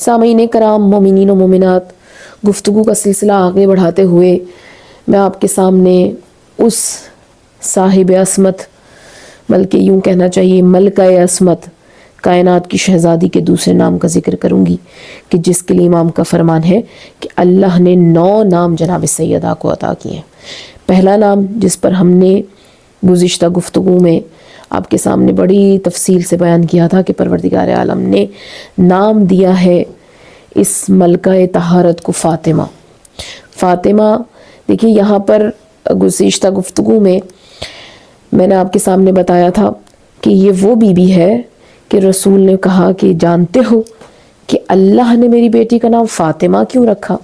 سامعین کرام، مومنین و مومنات، گفتگو کا سلسلہ آگے بڑھاتے ہوئے میں آپ کے سامنے اس صاحب عصمت، بلکہ یوں کہنا چاہیے ملکہ عصمت، کائنات کی شہزادی کے دوسرے نام کا ذکر کروں گی کہ جس کے لیے امام کا فرمان ہے کہ اللہ نے 9 نام جناب سیدہ کو عطا کیے ہیں۔ پہلا نام جس پر ہم نے گزشتہ گفتگو میں آپ کے سامنے بڑی تفصیل سے بیان کیا تھا کہ پروردگار عالم نے نام دیا ہے اس ملکہ طہارت کو فاطمہ۔ فاطمہ دیکھیے، یہاں پر گزشتہ گفتگو میں نے آپ کے سامنے بتایا تھا کہ یہ وہ بی بی ہے کہ رسول نے کہا کہ جانتے ہو کہ اللہ نے میری بیٹی کا نام فاطمہ کیوں رکھا؟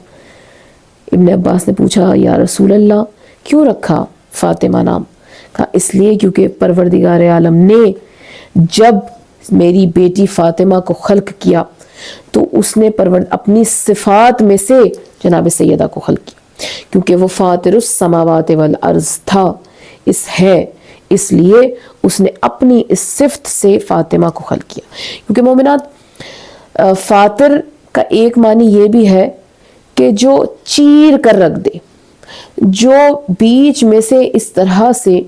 ابن عباس نے پوچھا یا رسول اللہ کیوں رکھا فاطمہ نام؟ کہا اس لیے کیونکہ پروردگار عالم نے جب میری بیٹی فاطمہ کو خلق کیا تو اس نے اپنی صفات میں سے جناب سیدہ کو خلق کیا، کیونکہ وہ فاطر السماوات والارض تھا، اس لیے اس نے اپنی اس صفت سے فاطمہ کو خلق کیا۔ کیونکہ مومنات، فاطر کا ایک معنی یہ بھی ہے کہ جو چیر کر رکھ دے، جو بیچ میں سے اس طرح سے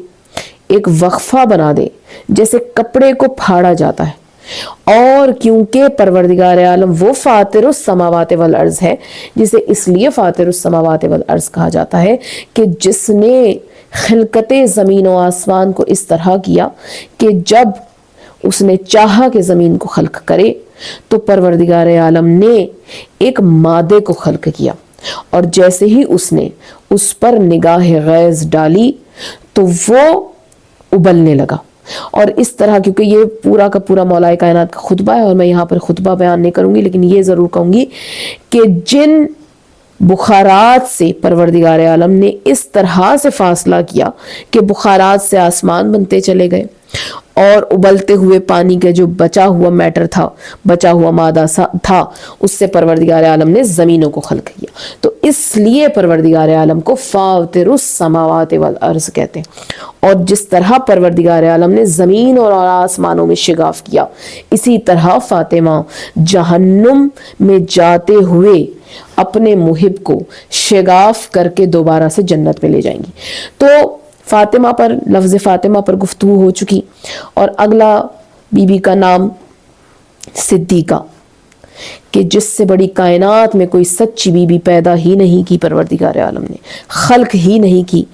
ایک وقفہ بنا دے جیسے کپڑے کو پھاڑا جاتا ہے۔ اور کیونکہ پروردگار عالم وہ فاطر السماوات والارض ہے، جسے اس لیے فاطر السماوات والارض کہا جاتا ہے کہ جس نے خلقت زمین و آسمان کو اس طرح کیا کہ جب اس نے چاہا کہ زمین کو خلق کرے تو پروردگار عالم نے ایک مادے کو خلق کیا، اور جیسے ہی اس نے اس پر نگاہ غیظ ڈالی تو وہ ابلنے لگا۔ اور اس طرح، کیونکہ یہ پورا کا پورا مولا کائنات کا خطبہ ہے اور میں یہاں پر خطبہ بیان نہیں کروں گی، لیکن یہ ضرور کہوں گی کہ جن بخارات سے پروردگار عالم نے اس طرح سے فاصلہ کیا کہ بخارات سے آسمان بنتے چلے گئے، اور ابلتے ہوئے پانی کا جو بچا ہوا میٹر تھا، بچا ہوا مادہ تھا، اس سے پروردگار عالم نے زمینوں کو خلق کیا۔ تو اس لیے پروردگار عالم کو فاطر السماوات والارض کہتے ہیں۔ اور جس طرح پروردگار عالم نے زمین اور آسمانوں میں شگاف کیا، اسی طرح فاطمہ جہنم میں جاتے ہوئے اپنے محب کو شگاف کر کے دوبارہ سے جنت میں لے جائیں گی۔ تو فاطمہ پر، لفظ فاطمہ پر گفتگو ہو چکی، اور اگلا بی بی کا نام صدیقہ، کہ جس سے بڑی کائنات میں کوئی سچی بی بی پیدا ہی نہیں کی، پروردگار عالم نے خلق ہی نہیں کی۔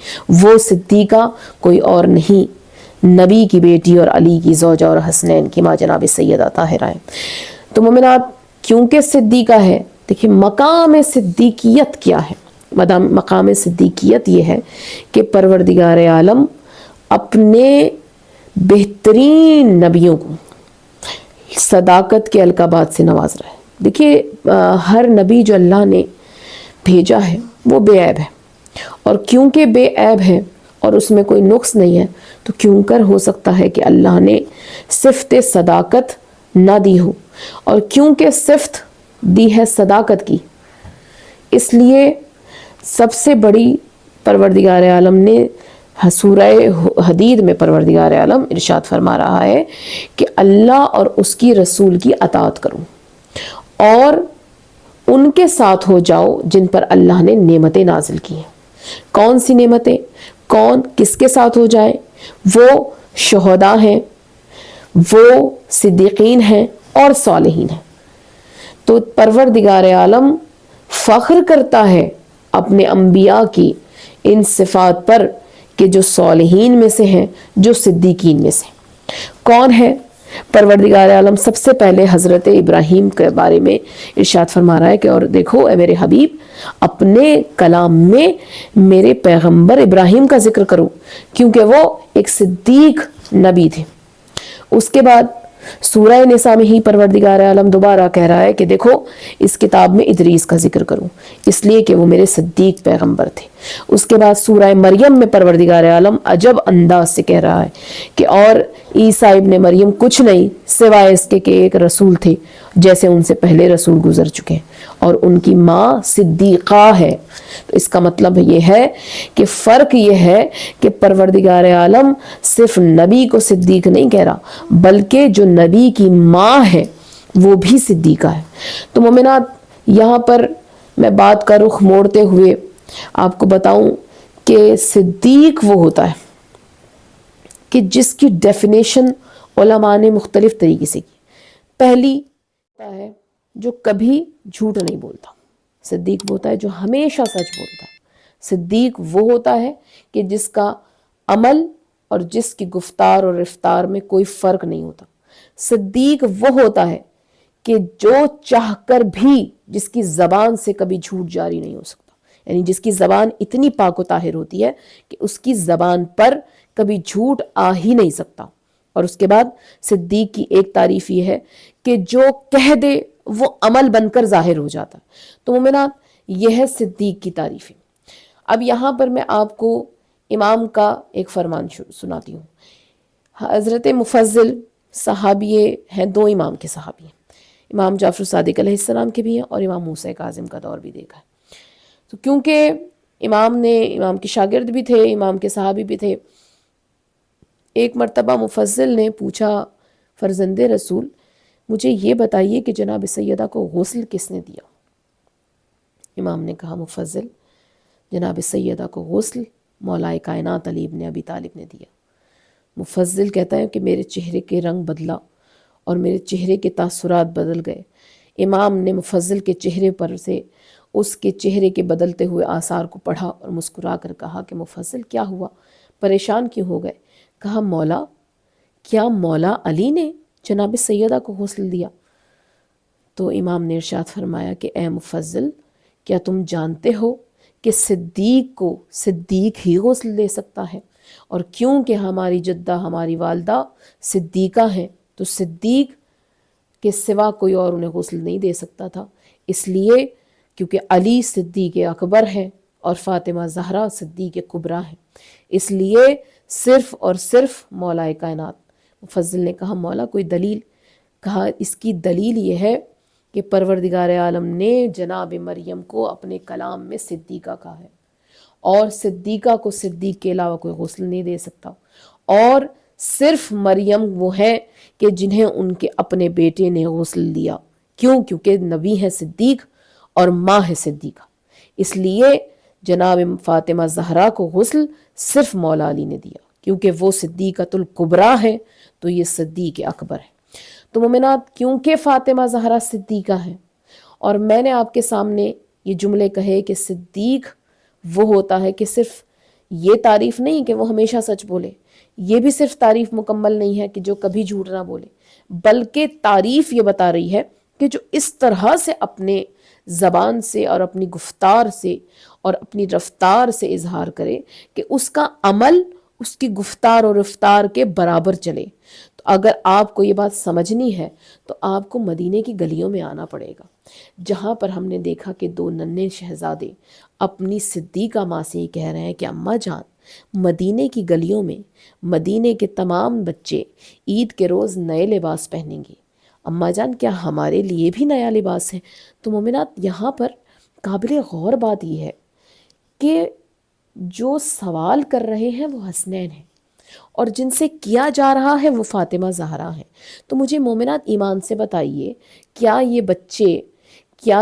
وہ صدیقہ کوئی اور نہیں، نبی کی بیٹی اور علی کی زوجہ اور حسنین کی ماں جناب سیدہ طاہرہ ہیں۔ تو مومنات، کیونکہ صدیقہ ہے، دیکھیں مقام صدیقیت کیا ہے؟ مقام صدیقیت یہ ہے کہ پروردگار عالم اپنے بہترین نبیوں کو صداقت کے القابات سے نواز رہا ہے۔ دیکھیے، ہر نبی جو اللہ نے بھیجا ہے وہ بے عیب ہے، اور کیونکہ بے عیب ہے اور اس میں کوئی نقص نہیں ہے، تو کیوں کر ہو سکتا ہے کہ اللہ نے صفت صداقت نہ دی ہو؟ اور کیونکہ صفت دی ہے صداقت کی، اس لیے سب سے بڑی پروردگار عالم نے سورہ حدید میں پروردگار عالم ارشاد فرما رہا ہے کہ اللہ اور اس کی رسول کی اطاعت کرو اور ان کے ساتھ ہو جاؤ جن پر اللہ نے نعمتیں نازل کی ہیں۔ کون سی نعمتیں؟ کون کس کے ساتھ ہو جائے؟ وہ شہداء ہیں، وہ صدیقین ہیں اور صالحین ہیں۔ تو پروردگار عالم فخر کرتا ہے اپنے انبیاء کی ان صفات پر کہ جو صالحین میں سے ہیں، جو صدیقین میں سے۔ کون ہے؟ پروردگار عالم سب سے پہلے حضرت ابراہیم کے بارے میں ارشاد فرما رہا ہے کہ اور دیکھو اے میرے حبیب، اپنے کلام میں میرے پیغمبر ابراہیم کا ذکر کرو، کیونکہ وہ ایک صدیق نبی تھے۔ اس کے بعد سورہ نساء میں ہی پروردگار عالم دوبارہ کہہ رہا ہے کہ دیکھو اس کتاب میں ادریس کا ذکر کروں، اس لیے کہ وہ میرے صدیق پیغمبر تھے۔ اس کے بعد سورہ مریم میں پروردگار عالم عجب انداز سے کہہ رہا ہے کہ اور عیسیٰ ابن مریم کچھ نہیں سوائے اس کے کہ ایک رسول تھے جیسے ان سے پہلے رسول گزر چکے ہیں، اور ان کی ماں صدیقہ ہے۔ تو اس کا مطلب یہ ہے کہ فرق یہ ہے کہ پروردگار عالم صرف نبی کو صدیق نہیں کہہ رہا، بلکہ جو نبی کی ماں ہے وہ بھی صدیقہ ہے۔ تو مومنات، یہاں پر میں بات کا رخ موڑتے ہوئے آپ کو بتاؤں کہ صدیق وہ ہوتا ہے کہ جس کی ڈیفینیشن علماء نے مختلف طریقے سے کی۔ پہلی ہوتا ہے جو کبھی جھوٹ نہیں بولتا، صدیق وہ ہوتا ہے جو ہمیشہ سچ بولتا ہے۔ صدیق وہ ہوتا ہے کہ جس کا عمل اور جس کی گفتار اور رفتار میں کوئی فرق نہیں ہوتا۔ صدیق وہ ہوتا ہے کہ جو چاہ کر بھی جس کی زبان سے کبھی جھوٹ جاری نہیں ہو سکتا، یعنی جس کی زبان اتنی پاک و طاہر ہوتی ہے کہ اس کی زبان پر کبھی جھوٹ آ ہی نہیں سکتا۔ اور اس کے بعد صدیق کی ایک تعریف یہ ہے کہ جو کہہ دے وہ عمل بن کر ظاہر ہو جاتا ہے۔ تو مومنات، یہ ہے صدیق کی تعریفیں۔ اب یہاں پر میں آپ کو امام کا ایک فرمان سناتی ہوں۔ حضرت مفضل صحابی ہیں، دو امام کے صحابی ہیں، امام جعفر صادق علیہ السلام کے بھی ہیں اور امام موسیٰ کاظم کا دور بھی دیکھا ہے۔ تو کیونکہ امام کے شاگرد بھی تھے، امام کے صحابی بھی تھے، ایک مرتبہ مفضل نے پوچھا، فرزند رسول مجھے یہ بتائیے کہ جناب سیدہ کو غسل کس نے دیا؟ امام نے کہا، مفضل، جناب سیدہ کو غسل مولا کائنات علی ابن ابی طالب نے دیا۔ مفضل کہتا ہے کہ میرے چہرے کے رنگ بدلا اور میرے چہرے کے تاثرات بدل گئے۔ امام نے مفضل کے چہرے پر سے اس کے چہرے کے بدلتے ہوئے آثار کو پڑھا اور مسکرا کر کہا کہ مفضل کیا ہوا، پریشان کیوں ہو گئے؟ کہا، مولا، کیا مولا علی نے جناب سیدہ کو غسل دیا؟ تو امام نے ارشاد فرمایا کہ اے مفضل، کیا تم جانتے ہو کہ صدیق کو صدیق ہی غسل دے سکتا ہے؟ اور کیونکہ ہماری جدہ، ہماری والدہ صدیقہ ہیں، تو صدیق کے سوا کوئی اور انہیں غسل نہیں دے سکتا تھا، اس لیے کیونکہ علی صدیق اکبر ہے اور فاطمہ زہرا صدیق کبریٰ ہے، اس لیے صرف اور صرف مولا کائنات۔ مفضل نے کہا، مولا کوئی دلیل؟ کہا، اس کی دلیل یہ ہے کہ پروردگار عالم نے جناب مریم کو اپنے کلام میں صدیقہ کہا ہے، اور صدیقہ کو صدیق کے علاوہ کوئی غسل نہیں دے سکتا، اور صرف مریم وہ ہے کہ جنہیں ان کے اپنے بیٹے نے غسل دیا۔ کیوں؟ کیونکہ نبی ہے صدیق اور ماں ہے صدیقہ، اس لیے جناب فاطمہ زہرا کو غسل صرف مولا علی نے دیا، کیونکہ وہ صدیقۃ الکبریٰ ہے تو یہ صدیق اکبر ہے۔ تو مومنات، کیونکہ فاطمہ زہرا صدیقہ ہے، اور میں نے آپ کے سامنے یہ جملے کہے کہ صدیق وہ ہوتا ہے کہ صرف یہ تعریف نہیں کہ وہ ہمیشہ سچ بولے، یہ بھی صرف تعریف مکمل نہیں ہے کہ جو کبھی جھوٹ نہ بولے، بلکہ تعریف یہ بتا رہی ہے کہ جو اس طرح سے اپنے زبان سے اور اپنی گفتار سے اور اپنی رفتار سے اظہار کرے کہ اس کا عمل اس کی گفتار اور رفتار کے برابر چلے۔ تو اگر آپ کو یہ بات سمجھنی ہے تو آپ کو مدینے کی گلیوں میں آنا پڑے گا، جہاں پر ہم نے دیکھا کہ دو ننھے شہزادے اپنی صدیقہ ماں سے یہ کہہ رہے ہیں کہ اماں جان، مدینے کی گلیوں میں مدینے کے تمام بچے عید کے روز نئے لباس پہنیں گے، اماں جان کیا ہمارے لیے بھی نیا لباس ہے؟ تو مومنات، یہاں پر قابل غور بات یہ ہے کہ جو سوال کر رہے ہیں وہ حسنین ہیں، اور جن سے کیا جا رہا ہے وہ فاطمہ زہرا ہیں۔ تو مجھے مومنات ایمان سے بتائیے، کیا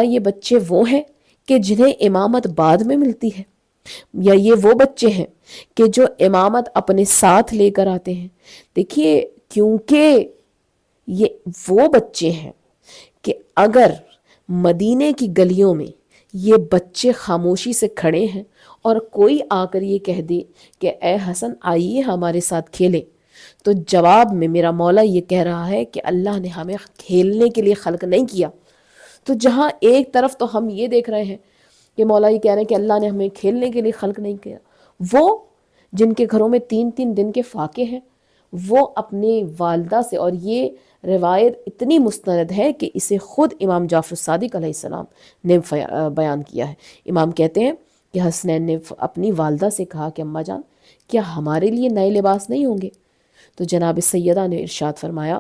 یہ بچے وہ ہیں کہ جنہیں امامت بعد میں ملتی ہے، یا یہ وہ بچے ہیں کہ جو امامت اپنے ساتھ لے کر آتے ہیں؟ دیکھیے، کیونکہ یہ وہ بچے ہیں کہ اگر مدینے کی گلیوں میں یہ بچے خاموشی سے کھڑے ہیں اور کوئی آ کر یہ کہہ دے کہ اے حسن آئیے ہمارے ساتھ کھیلیں، تو جواب میں میرا مولا یہ کہہ رہا ہے کہ اللہ نے ہمیں کھیلنے کے لیے خلق نہیں کیا۔ تو جہاں ایک طرف تو ہم یہ دیکھ رہے ہیں کہ مولا یہ کہہ رہے ہیں کہ اللہ نے ہمیں کھیلنے کے لیے خلق نہیں کیا، وہ جن کے گھروں میں 3 دن کے فاقے ہیں، وہ اپنی والدہ سے، اور یہ روایت اتنی مستند ہے کہ اسے خود امام جعفر صادق علیہ السلام نے بیان کیا ہے۔ امام کہتے ہیں کہ حسنین نے اپنی والدہ سے کہا کہ اماں جان، کیا ہمارے لیے نئے لباس نہیں ہوں گے؟ تو جناب سیدہ نے ارشاد فرمایا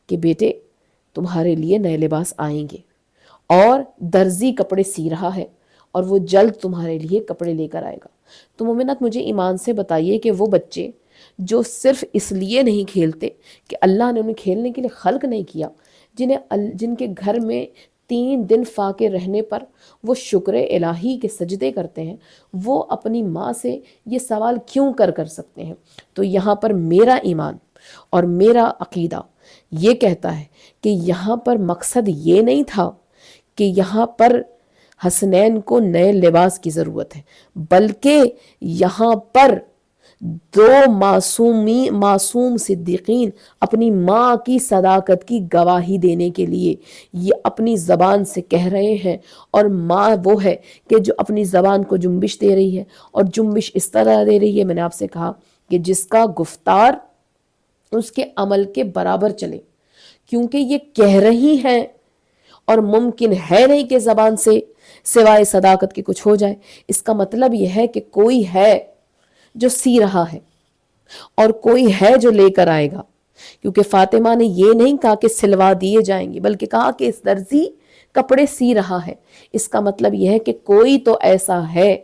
کہ بیٹے، تمہارے لیے نئے لباس آئیں گے، اور درزی کپڑے سی رہا ہے اور وہ جلد تمہارے لیے کپڑے لے کر آئے گا۔ تو مومنات، مجھے ایمان سے بتائیے کہ وہ بچے جو صرف اس لیے نہیں کھیلتے کہ اللہ نے انہیں کھیلنے کے لیے خلق نہیں کیا، جن کے گھر میں 3 دن فاقے رہنے پر وہ شکر الہی کے سجدے کرتے ہیں، وہ اپنی ماں سے یہ سوال کیوں کر سکتے ہیں؟ تو یہاں پر میرا ایمان اور میرا عقیدہ یہ کہتا ہے کہ یہاں پر مقصد یہ نہیں تھا کہ یہاں پر حسنین کو نئے لباس کی ضرورت ہے، بلکہ یہاں پر 2 معصوم صدیقین اپنی ماں کی صداقت کی گواہی دینے کے لیے یہ اپنی زبان سے کہہ رہے ہیں، اور ماں وہ ہے کہ جو اپنی زبان کو جنبش دے رہی ہے، اور جنبش اس طرح دے رہی ہے، میں نے آپ سے کہا کہ جس کا گفتار اس کے عمل کے برابر چلے، کیونکہ یہ کہہ رہی ہیں اور ممکن ہے نہیں کہ زبان سے سوائے صداقت کے کچھ ہو جائے۔ اس کا مطلب یہ ہے کہ کوئی ہے جو سی رہا ہے اور کوئی ہے جو لے کر آئے گا، کیونکہ فاطمہ نے یہ نہیں کہا کہ سلوا دیے جائیں گے، بلکہ کہا کہ اس درزی کپڑے سی رہا ہے۔ اس کا مطلب یہ ہے کہ کوئی تو ایسا ہے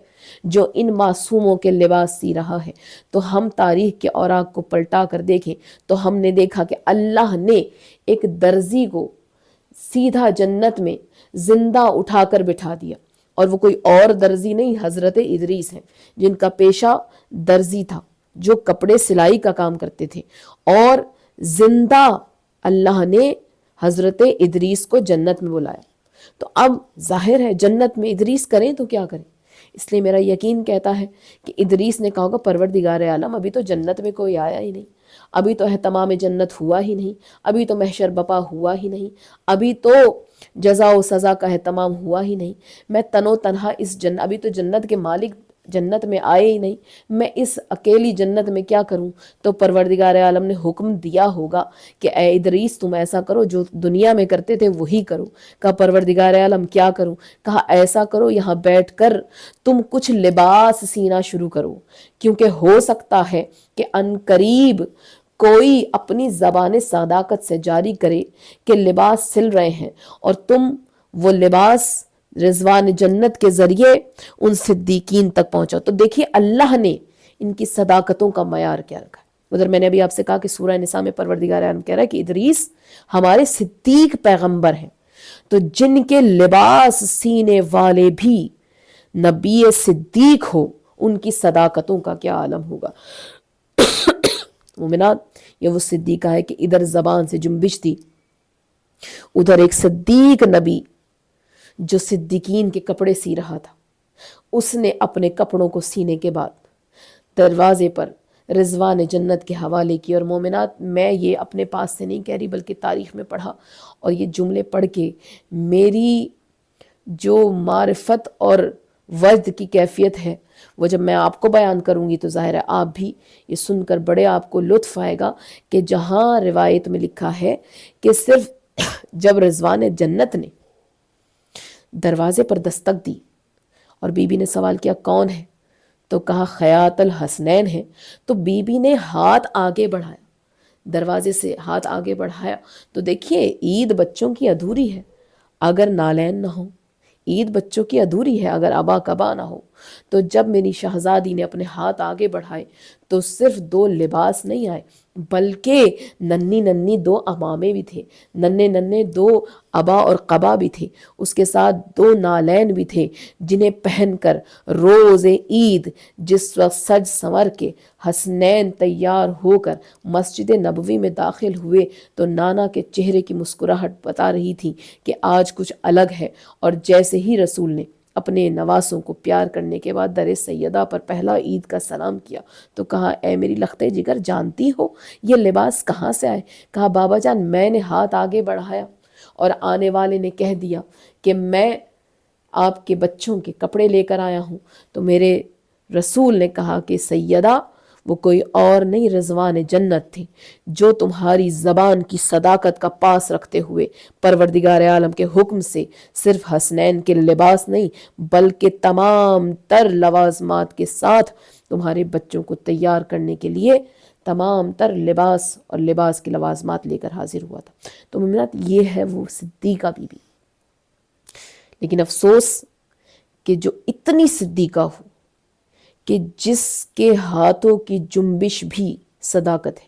جو ان معصوموں کے لباس سی رہا ہے۔ تو ہم تاریخ کے اوراق کو پلٹا کر دیکھیں تو ہم نے دیکھا کہ اللہ نے ایک درزی کو سیدھا جنت میں زندہ اٹھا کر بٹھا دیا، اور وہ کوئی اور درزی نہیں، حضرت ادریس ہیں، جن کا پیشہ درزی تھا، جو کپڑے سلائی کا کام کرتے تھے، اور زندہ اللہ نے حضرت ادریس کو جنت میں بلایا۔ تو اب ظاہر ہے جنت میں ادریس کریں تو کیا کریں، اس لیے میرا یقین کہتا ہے کہ ادریس نے کہا ہوگا پروردگار عالم ابھی تو جنت میں کوئی آیا ہی نہیں، ابھی تو اہتمام جنت ہوا ہی نہیں، ابھی تو محشر بپا ہوا ہی نہیں، ابھی تو جزا و سزا کا اہتمام ہوا ہی نہیں، میں تنو تنہا ابھی تو جنت کے مالک جنت میں آئے ہی نہیں، میں اس اکیلی جنت میں کیا کروں؟ تو پروردگار عالم نے حکم دیا ہوگا کہ اے ادریس تم ایسا کرو جو دنیا میں کرتے تھے وہی کرو۔ کہا پروردگار عالم کیا کروں؟ کہا ایسا کرو یہاں بیٹھ کر تم کچھ لباس سینا شروع کرو، کیونکہ ہو سکتا ہے کہ ان قریب کوئی اپنی زبان صداقت سے جاری کرے کہ لباس سل رہے ہیں، اور تم وہ لباس رضوان جنت کے ذریعے ان صدیقین تک پہنچاؤ۔ تو دیکھیے اللہ نے ان کی صداقتوں کا معیار کیا رکھا ہے۔ ادھر میں نے ابھی آپ سے کہا کہ سورہ نساء میں پروردگار عالم کہہ رہا ہے کہ ادریس ہمارے صدیق پیغمبر ہیں، تو جن کے لباس سینے والے بھی نبی صدیق ہو، ان کی صداقتوں کا کیا عالم ہوگا۔ مومنات، یہ وہ صدیقہ ہے کہ ادھر زبان سے جنبش تھی، ادھر ایک صدیق نبی جو صدیقین کے کپڑے سی رہا تھا، اس نے اپنے کپڑوں کو سینے کے بعد دروازے پر رضوان جنت کے حوالے کی۔ اور مومنات، میں یہ اپنے پاس سے نہیں کہہ رہی بلکہ تاریخ میں پڑھا، اور یہ جملے پڑھ کے میری جو معرفت اور وجد کی کیفیت ہے وہ جب میں آپ کو بیان کروں گی تو ظاہر ہے آپ بھی یہ سن کر بڑے آپ کو لطف آئے گا کہ جہاں روایت میں لکھا ہے کہ صرف جب رضوان جنت نے دروازے پر دستک دی اور بی بی نے سوال کیا کون ہے، تو کہا خیاط الحسنین ہے، تو بی بی نے ہاتھ آگے بڑھایا، دروازے سے ہاتھ آگے بڑھایا۔ تو دیکھیے عید بچوں کی ادھوری ہے اگر نالین نہ ہو، عید بچوں کی ادھوری ہے اگر ابا کبا نہ ہو۔ تو جب میری شہزادی نے اپنے ہاتھ آگے بڑھائے تو صرف 2 لباس نہیں آئے بلکہ ننھی 2 عمامے بھی تھے، ننھے 2 ابا اور قبا بھی تھے، اس کے ساتھ 2 نالین بھی تھے، جنہیں پہن کر روز عید جس وقت سج سنور کے حسنین تیار ہو کر مسجد نبوی میں داخل ہوئے تو نانا کے چہرے کی مسکراہٹ بتا رہی تھی کہ آج کچھ الگ ہے۔ اور جیسے ہی رسول نے اپنے نواسوں کو پیار کرنے کے بعد در سیدہ پر پہلا عید کا سلام کیا تو کہا اے میری لخت جگر جانتی ہو یہ لباس کہاں سے آئے؟ کہا بابا جان میں نے ہاتھ آگے بڑھایا اور آنے والے نے کہہ دیا کہ میں آپ کے بچوں کے کپڑے لے کر آیا ہوں۔ تو میرے رسول نے کہا کہ سیدہ وہ کوئی اور نہیں رضوان جنت تھے جو تمہاری زبان کی صداقت کا پاس رکھتے ہوئے پروردگار عالم کے حکم سے صرف حسنین کے لباس نہیں بلکہ تمام تر لوازمات کے ساتھ تمہارے بچوں کو تیار کرنے کے لیے تمام تر لباس اور لباس کے لوازمات لے کر حاضر ہوا تھا۔ تو مومنات یہ ہے وہ صدیقہ بی بی۔ لیکن افسوس کہ جو اتنی صدیقہ ہو کہ جس کے ہاتھوں کی جنبش بھی صداقت ہے،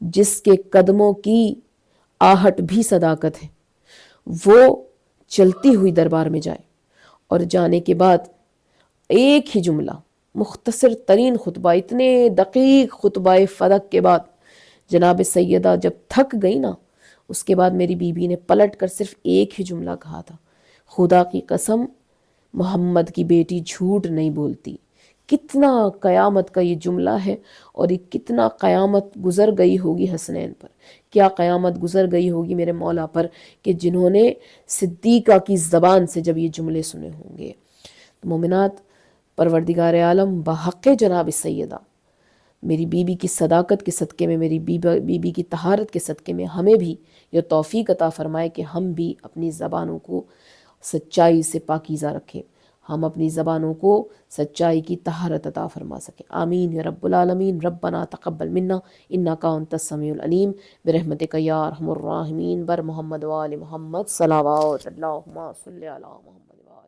جس کے قدموں کی آہٹ بھی صداقت ہے، وہ چلتی ہوئی دربار میں جائے اور جانے کے بعد ایک ہی جملہ، مختصر ترین خطبہ، اتنے دقیق خطبہ فدق کے بعد جناب سیدہ جب تھک گئی نا، اس کے بعد میری بیوی نے پلٹ کر صرف ایک ہی جملہ کہا تھا، خدا کی قسم محمد کی بیٹی جھوٹ نہیں بولتی۔ کتنا قیامت کا یہ جملہ ہے، اور یہ کتنا قیامت گزر گئی ہوگی حسنین پر، کیا قیامت گزر گئی ہوگی میرے مولا پر، کہ جنہوں نے صدیقہ کی زبان سے جب یہ جملے سنے ہوں گے۔ تو مومنات، پروردگار عالم بحق جناب سیدہ میری بیوی کی صداقت کے صدقے میں، میری بیوی کی طہارت کے صدقے میں ہمیں بھی یہ توفیق عطا فرمائے کہ ہم بھی اپنی زبانوں کو سچائی سے پاکیزہ رکھیں، ہم اپنی زبانوں کو سچائی کی طہارت عطا فرما سکیں۔ آمین یا رب العالمین۔ ربنا تقبل منا انک انت السمیع العلیم برحمتک یا ارحم الراحمین۔ بر محمد و آل محمد صلوات اللہم صلی علی محمد و آل